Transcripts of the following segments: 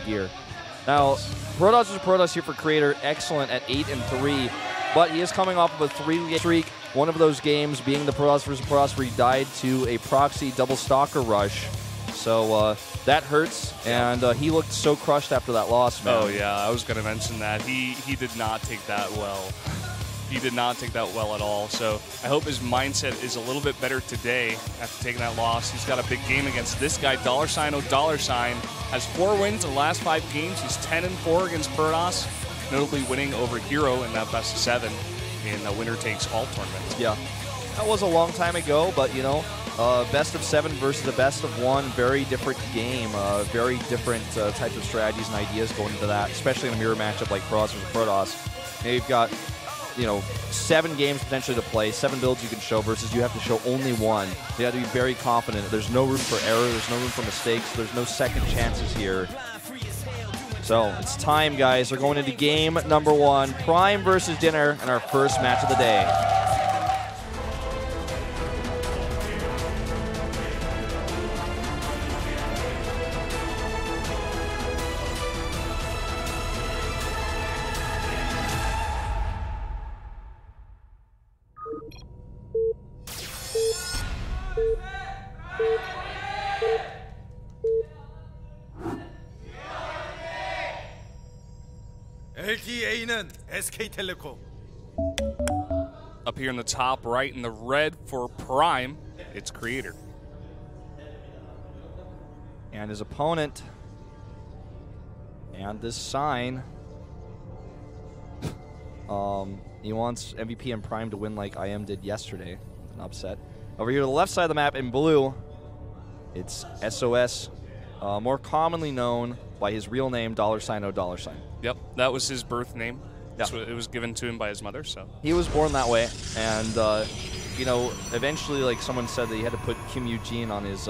gear. Now, Protoss is Protoss here for Creator, excellent at 8-3, but he is coming off of a 3-game streak. One of those games being the Protoss versus Protoss where he died to a proxy double stalker rush. So that hurts, and he looked so crushed after that loss, man. Oh yeah, I was going to mention that. He did not take that well. He did not take that well at all. So I hope his mindset is a little bit better today after taking that loss. He's got a big game against this guy, $$, has 4 wins in the last 5 games. He's 10-4 against Protoss, notably winning over Hero in that best of 7 in the winner takes all tournament. Yeah, that was a long time ago, but you know, best of 7 versus a best of 1, very different game, very different types of strategies and ideas going into that, especially in a mirror matchup like Protoss versus Protoss. Now you've got, you know, 7 games potentially to play, 7 builds you can show versus you have to show only 1. You have to be very confident. There's no room for error. There's no room for mistakes. There's no second chances here. So it's time, guys. We're going into game number 1, Prime versus Dinner, in our first match of the day. LTA는 SK텔레콤. Up here in the top right in the red for Prime, it's Creator. And his opponent, and this sign, he wants MVP and Prime to win like IM did yesterday. An upset. Over here to the left side of the map in blue, it's SOS, more commonly known by his real name, $O$. Yep, that was his birth name. Yeah. It was given to him by his mother, so. He was born that way, and you know, eventually, like someone said that he had to put Kim Eugene on his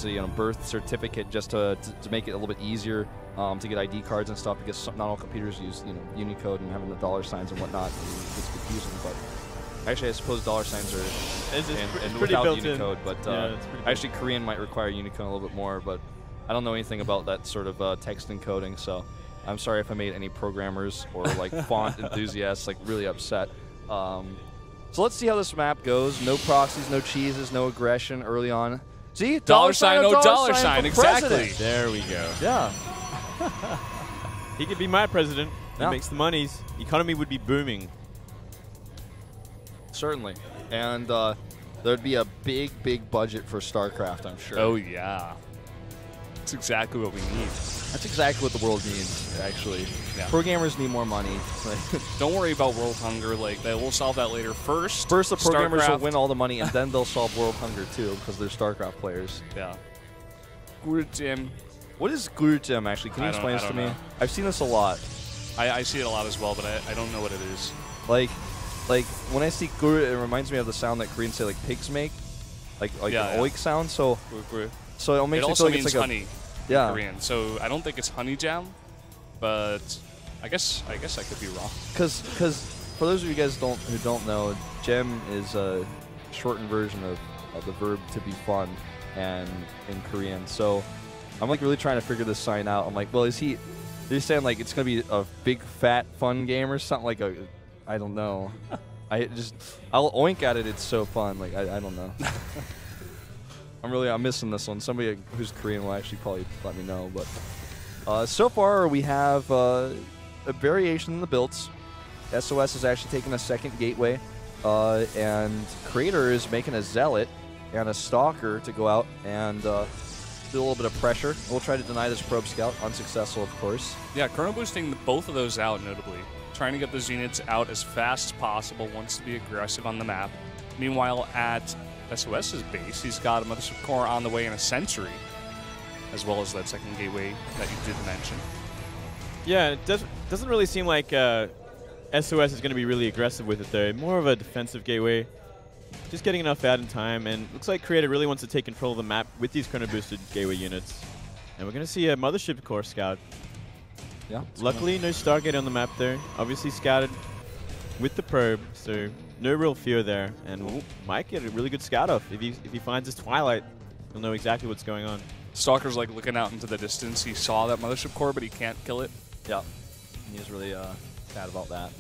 you know, birth certificate just to make it a little bit easier to get ID cards and stuff, because not all computers use, you know, Unicode, and having the $signs and whatnot gets confusing. But actually, I suppose $signs are and pretty without built Unicode, in. but Yeah, actually Korean might require Unicode a little bit more, but I don't know anything about that sort of text encoding, so I'm sorry if I made any programmers or like font enthusiasts like really upset. So let's see how this map goes. No proxies, no cheeses, no aggression early on. See? $$, exactly. There we go. Yeah. He could be my president. He Yeah. makes the monies. The economy would be booming. Certainly. And there'd be a big, big budget for StarCraft, I'm sure. Oh, yeah. That's exactly what we need. That's exactly what the world needs, actually. Yeah. Programmers need more money. Don't worry about world hunger. Like, we'll solve that later. First the programmers will StarCraft. win all the money, and then they'll solve world hunger, too, because they're StarCraft players. Yeah. Jim. What is Glutim, actually? Can you explain this to me? know. I've seen this a lot. I see it a lot as well, but I don't know what it is. Like when I see Guru, it reminds me of the sound that Koreans say like pigs make, like Yeah, an oik sound. So it makes It me also feel like means it's like honey yeah. in Korean. So I don't think it's honey jam, but I guess I could be wrong. Because for those of you guys who don't know, gem is a shortened version of the verb to be fun, and in Korean. So I'm like really trying to figure this sign out. I'm like, well, is he saying like it's gonna be a big fat fun game or something, like a, I don't know. I'll oink at it. It's so fun. Like I don't know. I'm missing this one. Somebody who's Korean will actually probably let me know. But so far we have a variation in the builds. SOS is actually taking a second gateway, and Creator is making a Zealot and a Stalker to go out and do a little bit of pressure. We'll try to deny this Probe Scout. Unsuccessful, of course. Yeah, chrono boosting both of those out, notably. Trying to get those units out as fast as possible, wants to be aggressive on the map. Meanwhile, at SOS's base, he's got a Mothership Core on the way and a Sentry, as well as that second gateway that you did mention. Yeah, it doesn't really seem like SOS is going to be really aggressive with it, though. More of a defensive gateway. Just getting enough out in time, and looks like Creator really wants to take control of the map with these chrono-boosted gateway units. And we're going to see a Mothership Core scout. Yeah. Luckily, no Stargate on the map there. Obviously scouted with the probe, so no real fear there. And might get a really good scout off if he finds his Twilight. You'll know exactly what's going on. Stalker's like looking out into the distance. He saw that Mothership Core, but he can't kill it. Yeah, he was really sad about that.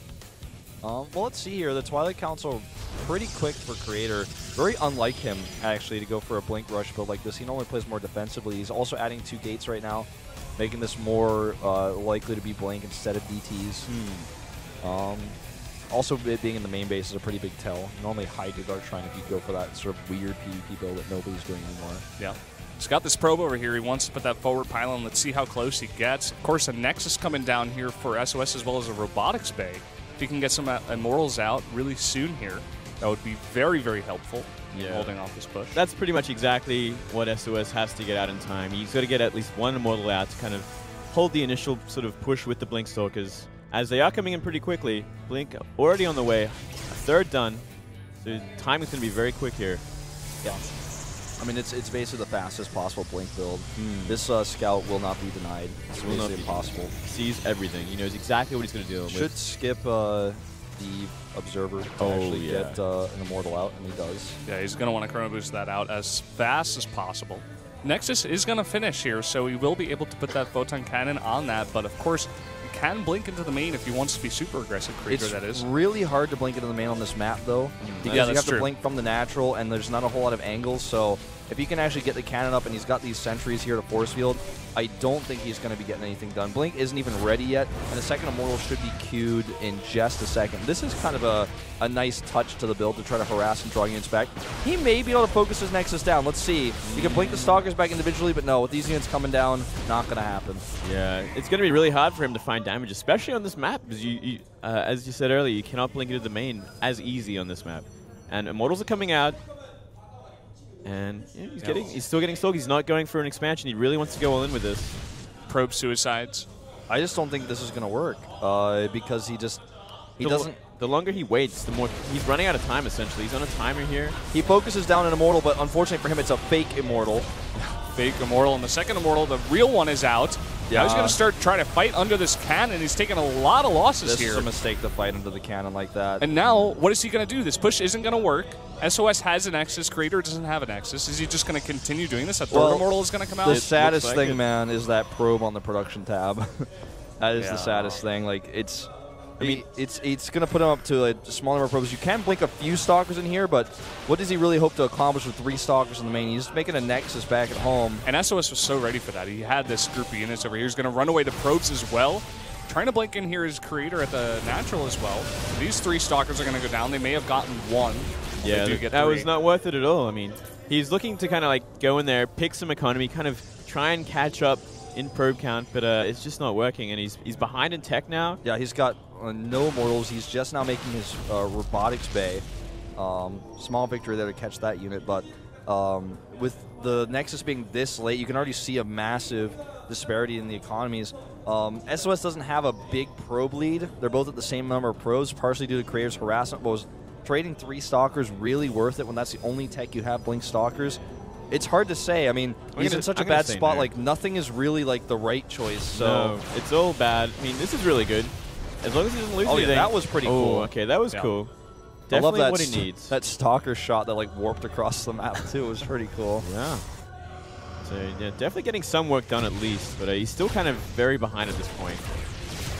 Well, let's see here. The Twilight Council, pretty quick for Creator. Very unlike him, actually, to go for a Blink Rush build like this. He normally plays more defensively. He's also adding 2 gates right now, making this more likely to be Blink instead of DTs. Also, it being in the main base is a pretty big tell. Normally, hide your Dark if you go for that sort of weird PvP build that nobody's doing anymore. Yeah. He's got this probe over here. He wants to put that forward pylon. Let's see how close he gets. Of course, a Nexus coming down here for SOS as well as a Robotics Bay. If he can get some Immortals out really soon here, that would be very, very helpful in holding off this push. That's pretty much exactly what SOS has to get out in time. He's got to get at least 1 Immortal out to kind of hold the initial sort of push with the Blink Stalkers. As they are coming in pretty quickly, Blink already on the way, a 3rd done. So time is going to be very quick here. Yeah. I mean, it's basically the fastest possible Blink build. This Scout will not be denied. It's basically impossible. He sees everything. He knows exactly what he's going to deal with. Should skip the Observer to actually get an Immortal out, and he does. Yeah, he's going to want to Chrono Boost that out as fast as possible. Nexus is going to finish here, so he will be able to put that Photon Cannon on that, but of course, he can blink into the main if he wants to be super aggressive Creator, that is. It's really hard to blink into the main on this map, though, because you have to blink from the natural, and there's not a whole lot of angles, so if you can actually get the cannon up and he's got these sentries here to force field, I don't think he's going to be getting anything done. Blink isn't even ready yet, and the second Immortal should be queued in just a second. This is kind of a nice touch to the build to try to harass and draw units back. He may be able to focus his Nexus down. Let's see. You can blink the Stalkers back individually, but no, with these units coming down, not going to happen. Yeah, it's going to be really hard for him to find damage, especially on this map, because as you said earlier, you cannot blink into the main as easy on this map. And Immortals are coming out. And yeah, he's still getting stalked. He's not going for an expansion. He really wants to go all in with this. Probe suicides. I just don't think this is going to work because he doesn't. The longer he waits, the more he's running out of time. Essentially, he's on a timer here. He focuses down an Immortal, but unfortunately for him, it's a fake Immortal. Fake Immortal, and the second Immortal, the real one, is out. Now he's going to start trying to fight under this cannon. He's taking a lot of losses here. This is a mistake to fight under the cannon like that. And now, what is he going to do? This push isn't going to work. SOS has an Nexus. Creator doesn't have a Nexus. Is he just going to continue doing this? A third Immortal is going to come out? The saddest thing, man, is that probe on the production tab. That is the saddest thing. Like, it's going to put him up to a small number of probes. You can blink a few Stalkers in here, but what does he really hope to accomplish with 3 Stalkers in the main? He's making a Nexus back at home. And SOS was so ready for that. He had this group of units over here. He's going to run away to probes as well. Trying to blink in here is Creator at the natural as well. These 3 Stalkers are going to go down. They may have gotten 1. Yeah, that was not worth it at all. I mean, he's looking to kind of like go in there, pick some economy, kind of try and catch up in probe count, but it's just not working, and he's behind in tech now. Yeah, he's got no Immortals. He's just now making his Robotics Bay. Small victory there to catch that unit, but with the Nexus being this late, you can already see a massive disparity in the economies. SOS doesn't have a big probe lead. They're both at the same number of probes, partially due to Creator's harassment, but was trading 3 Stalkers really worth it when that's the only tech you have, Blink Stalkers? It's hard to say. I mean, he's in such a bad spot. Like, nothing is really, like, the right choice. So no, it's all bad. I mean, this is really good. As long as he doesn't lose anything. Yeah, that was pretty cool. Okay, that was cool. Definitely I love that what he needs. That Stalker shot that, like, warped across the map, too. It was pretty cool. Yeah. So, yeah, definitely getting some work done at least, but he's still kind of very behind at this point.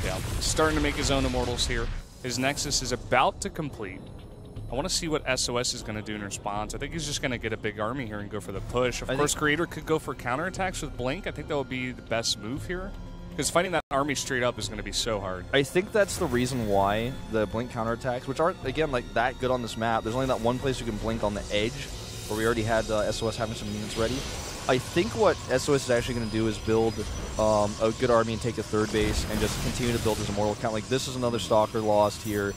Yeah, starting to make his own Immortals here. His Nexus is about to complete. I want to see what SOS is going to do in response. I think he's just going to get a big army here and go for the push. Of course, Creator could go for counterattacks with Blink. I think that would be the best move here. Because fighting that army straight up is going to be so hard. I think that's the reason why the Blink counterattacks, which aren't, again, like that good on this map. There's only that one place you can Blink on the edge, where we already had SOS having some units ready. I think what SOS is actually going to do is build a good army and take a 3rd base and just continue to build his Immortal count. Like, this is another Stalker lost here.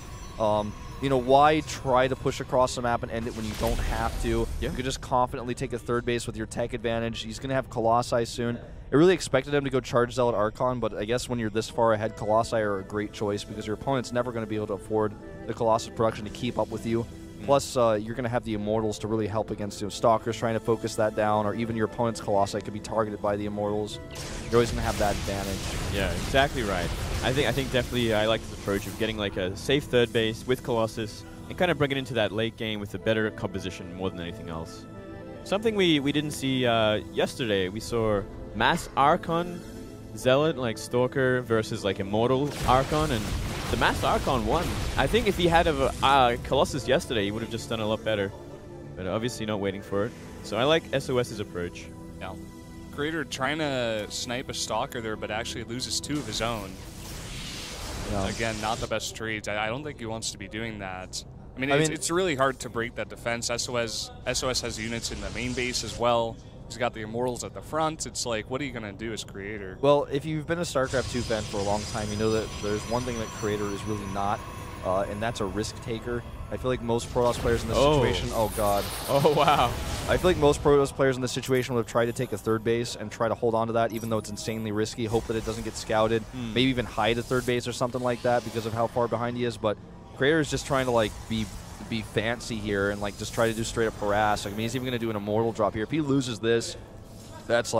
You know, why try to push across the map and end it when you don't have to? Yeah. You could just confidently take a 3rd base with your tech advantage. He's going to have Colossi soon. I really expected him to go charge Zealot Archon, but I guess when you're this far ahead, Colossi are a great choice because your opponent's never going to be able to afford the Colossus production to keep up with you. Plus, you're going to have the Immortals to really help against Stalkers trying to focus that down, or even your opponent's Colossi could be targeted by the Immortals. You're always going to have that advantage. Yeah, exactly right. I think definitely I like this approach of getting like a safe 3rd base with Colossus and kind of bring it into that late game with a better composition more than anything else. Something we didn't see yesterday. We saw Mass Archon Zealot, like Stalker, versus like Immortal Archon, and the Mass Archon won. I think if he had a Colossus yesterday, he would have just done a lot better. But obviously not waiting for it. So I like SOS's approach. Yeah. Creator trying to snipe a Stalker there, but actually loses 2 of his own. Yeah. Again, not the best trades. I don't think he wants to be doing that. I mean, it's really hard to break that defense. SOS has units in the main base as well. He's got the Immortals at the front. It's like, what are you going to do as Creator? Well, if you've been a StarCraft 2 fan for a long time, you know that there's one thing that Creator is really not, and that's a risk taker. I feel like most Protoss players in this situation... Oh, God. Oh, wow. I feel like most Protoss players in this situation would have tried to take a third base and try to hold on to that, even though it's insanely risky, hope that it doesn't get scouted, maybe even hide a third base or something like that because of how far behind he is. But Creator is just trying to, like, be fancy here and, like, just try to do straight-up harass. I mean, he's even going to do an Immortal drop here. If he loses this, that's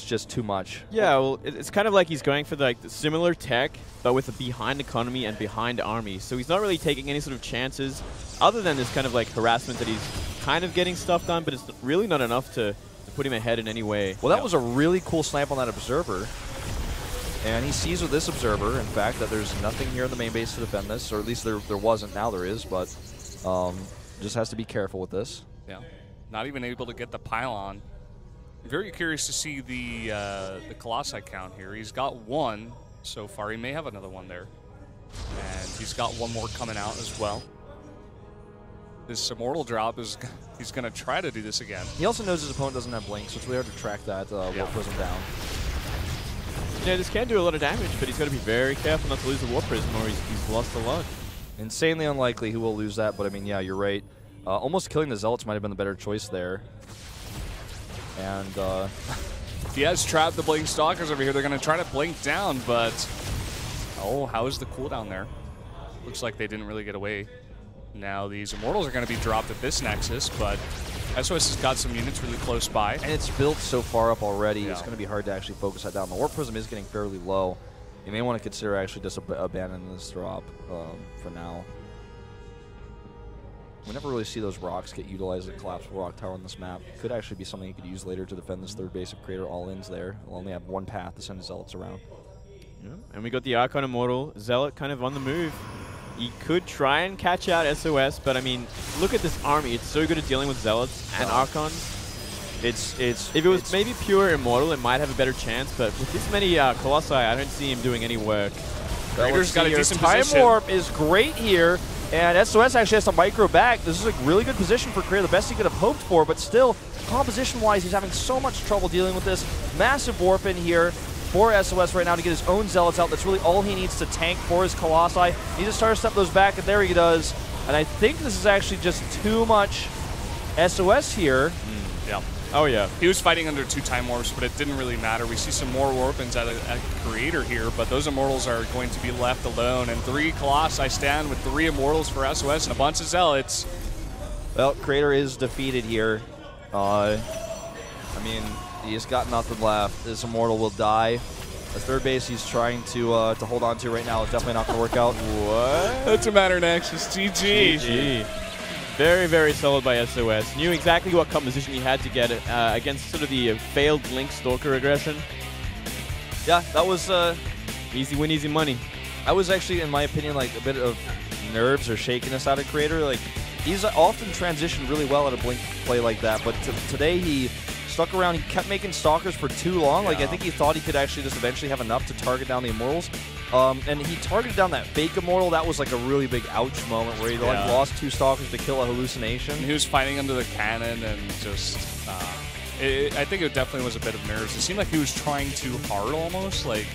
just too much. Yeah, well, it's kind of like he's going for the similar tech, but with a behind economy and behind army. So he's not really taking any sort of chances other than this kind of like harassment that he's kind of getting stuff done, but it's really not enough to put him ahead in any way. Well, that was a really cool snipe on that Observer. And he sees with this Observer, in fact, that there's nothing here in the main base to defend this, or at least there wasn't. Now there is, but just has to be careful with this. Yeah. Not even able to get the pylon. Very curious to see the Colossi count here. He's got 1 so far. He may have another one there. And he's got 1 more coming out as well. This Immortal drop is... He's going to try to do this again. He also knows his opponent doesn't have Blink, so it's really hard to track that Warp Prism down. Yeah, this can do a lot of damage, but he's got to be very careful not to lose the Warp Prism or he's lost a lot. Insanely unlikely he will lose that, but I mean, yeah, you're right. Almost killing the Zealots might have been the better choice there. And he has trapped the Blink Stalkers over here. They're going to try to blink down, but... Oh, how is the cooldown there? Looks like they didn't really get away. Now these Immortals are going to be dropped at this Nexus, but SOS has got some units really close by. And it's built so far up already, Yeah. It's going to be hard to actually focus that down. The Warp Prism is getting fairly low. You may want to consider actually just abandoning this drop for now. We never really see those rocks get utilized at Collapsible Rock Tower on this map. Could actually be something you could use later to defend this third base if Creator all-ins there. We'll only have 1 path to send Zealots around. Yeah. And we got the Archon Immortal. Zealot kind of on the move. He could try and catch out SOS, but I mean, look at this army. It's so good at dealing with Zealots and Archons. If it was maybe pure Immortal, it might have a better chance, but with this many Colossi, I don't see him doing any work. Creator's got a decent Time position. Warp is great here, and SOS actually has to micro back. This is a really good position for Creator, the best he could have hoped for, but still, composition-wise, he's having so much trouble dealing with this. Massive Warp in here for SOS right now to get his own Zealots out. That's really all he needs to tank for his Colossi. He needs to start to step those back, and there he does. And I think this is actually just too much SOS here. Yeah. Oh, yeah. He was fighting under 2 Time Warps, but it didn't really matter. We see some more Warpins at Creator here, but those Immortals are going to be left alone. And 3 Colossi stand with 3 Immortals for SOS and a bunch of Zealots. Well, Creator is defeated here. I mean, he's got nothing left. This Immortal will die. The third base he's trying to hold on to right now is definitely not going to work out. What? That's a matter Nexus. GG. GG. Very, very solid by SOS. Knew exactly what composition he had to get against sort of the failed Blink Stalker aggression. Yeah, that was... Easy win, easy money. That was actually, in my opinion, like a bit of nerves or shakiness out of Creator. Like, he's often transitioned really well at a Blink play like that, but today he stuck around. He kept making Stalkers for too long. Like, I think he thought he could actually just eventually have enough to target down the Immortals. And he targeted down that fake Immortal. That was like a really big ouch moment where he like lost 2 Stalkers to kill a hallucination. And he was fighting under the cannon and just... I think it definitely was a bit of nerves. It seemed like he was trying too hard almost, like,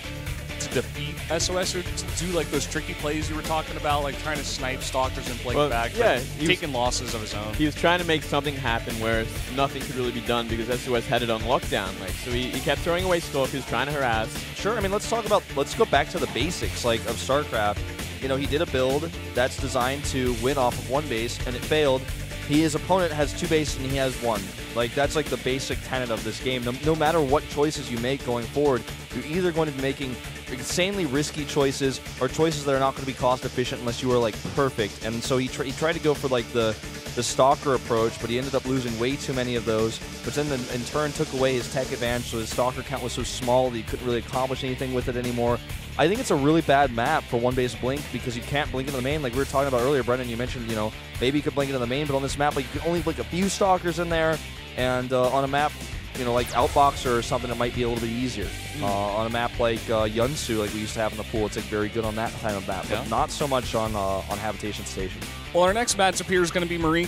to defeat SOS or to do like those tricky plays you were talking about, like trying to snipe Stalkers and blink back. Yeah, taking losses of his own. He was trying to make something happen where nothing could really be done because SOS had it on lockdown. Like, so he kept throwing away Stalkers, trying to harass. Sure, I mean, let's go back to the basics, like, of StarCraft. You know, he did a build that's designed to win off of 1 base, and it failed. His opponent has 2 bases, and he has 1. Like, that's like the basic tenet of this game. No matter what choices you make going forward, you're either going to be making insanely risky choices or choices that are not going to be cost efficient unless you are like perfect. And so he tried to go for like the the Stalker approach, but he ended up losing way too many of those, which then in turn took away his tech advantage, so his Stalker count was so small that he couldn't really accomplish anything with it anymore. I think it's a really bad map for one-base blink because you can't blink into the main. Like we were talking about earlier, Brendan, you mentioned, maybe you could blink into the main, but on this map, like you can only blink a few Stalkers in there, and on a map, like Outboxer or something, it might be a little bit easier. On a map like Yunsu, like we used to have in the pool, it's like very good on that kind of map, but not so much on Habitation Station. Well, our next matchup here is going to be Marine